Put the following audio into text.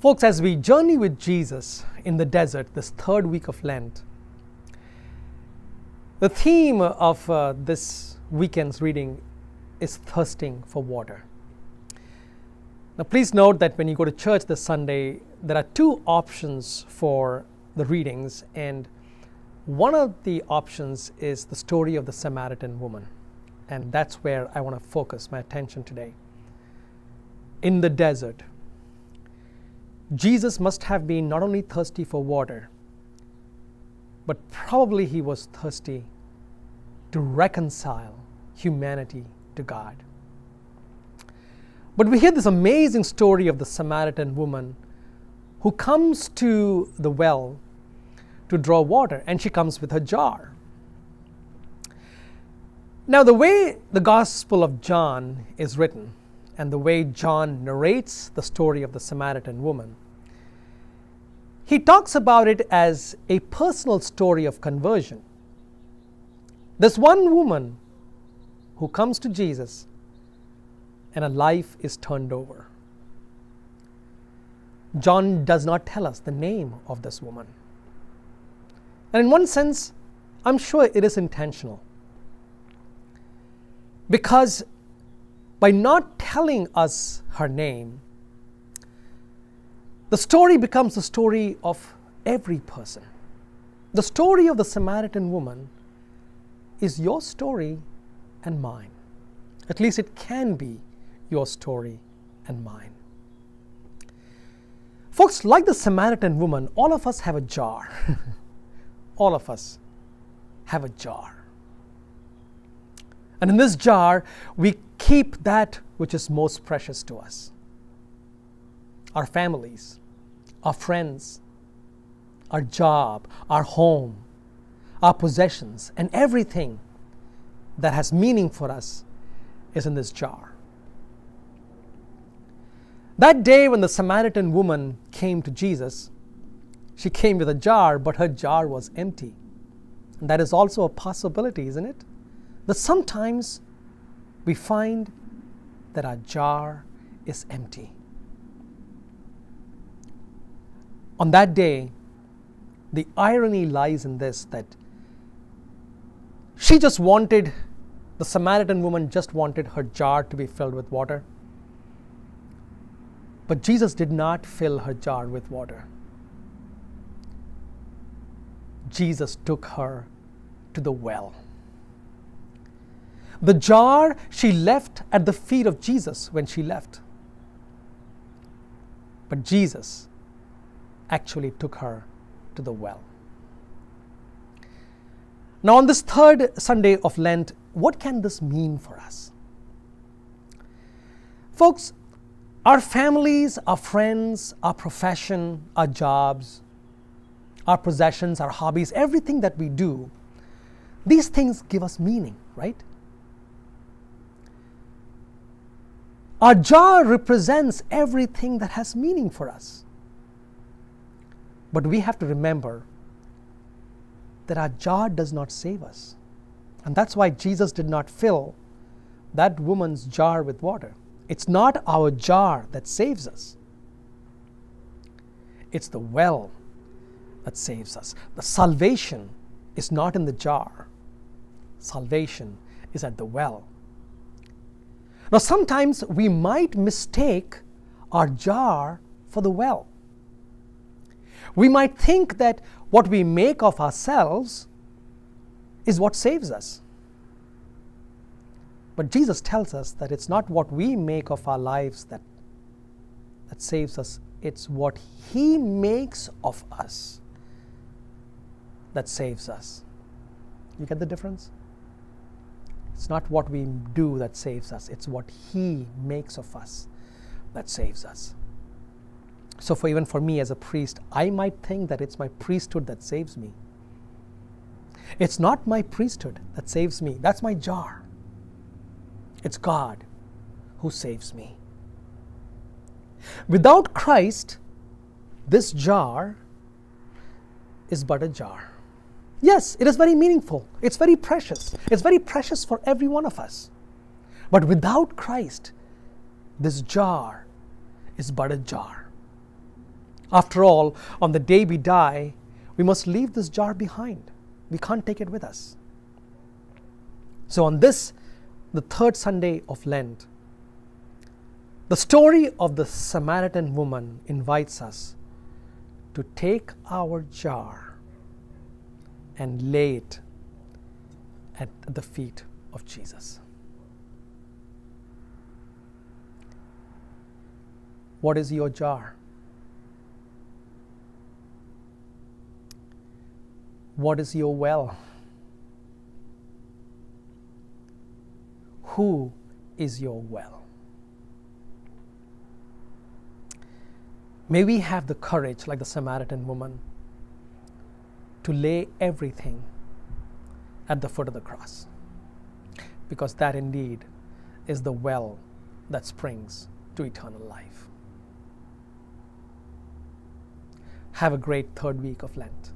Folks, as we journey with Jesus in the desert this third week of Lent, the theme of this weekend's reading is thirsting for water. Now, please note that when you go to church this Sunday, there are two options for the readings, and one of the options is the story of the Samaritan woman, and that's where I want to focus my attention today. In the desert, Jesus must have been not only thirsty for water, but probably he was thirsty to reconcile humanity to God. But we hear this amazing story of the Samaritan woman who comes to the well to draw water, and she comes with her jar. Now, the way the Gospel of John is written, and the way John narrates the story of the Samaritan woman, he talks about it as a personal story of conversion. There's one woman who comes to Jesus and a life is turned over. John does not tell us the name of this woman. And in one sense, I'm sure it is intentional. Because by not telling us her name, the story becomes the story of every person. The story of the Samaritan woman is your story and mine. At least it can be your story and mine. Folks, like the Samaritan woman, all of us have a jar. All of us have a jar. And in this jar, we keep that which is most precious to us. Our families, our friends, our job, our home, our possessions, and everything that has meaning for us is in this jar. That day when the Samaritan woman came to Jesus, she came with a jar, but her jar was empty. And that is also a possibility, isn't it? That sometimes we find that our jar is empty. On that day, the irony lies in this, that the Samaritan woman just wanted her jar to be filled with water. But Jesus did not fill her jar with water. Jesus took her to the well. The jar she left at the feet of Jesus when she left. But Jesus actually took her to the well. Now, on this third Sunday of Lent, what can this mean for us? Folks, our families, our friends, our profession, our jobs, our possessions, our hobbies, everything that we do, these things give us meaning, right? Our jar represents everything that has meaning for us. But we have to remember that our jar does not save us. And that's why Jesus did not fill that woman's jar with water. It's not our jar that saves us. It's the well that saves us. The salvation is not in the jar. Salvation is at the well. Now, sometimes we might mistake our jar for the well. We might think that what we make of ourselves is what saves us. But Jesus tells us that it's not what we make of our lives that saves us. It's what He makes of us that saves us. You get the difference? It's not what we do that saves us. It's what He makes of us that saves us. So even for me as a priest, I might think that it's my priesthood that saves me. It's not my priesthood that saves me. That's my jar. It's God who saves me. Without Christ, this jar is but a jar. Yes, it is very meaningful. It's very precious. It's very precious for every one of us. But without Christ, this jar is but a jar. After all, on the day we die, we must leave this jar behind. We can't take it with us. So on this, the third Sunday of Lent, the story of the Samaritan woman invites us to take our jar and lay it at the feet of Jesus. What is your jar? What is your well? Who is your well? May we have the courage, like the Samaritan woman, to lay everything at the foot of the cross, because that indeed is the well that springs to eternal life. Have a great third week of Lent.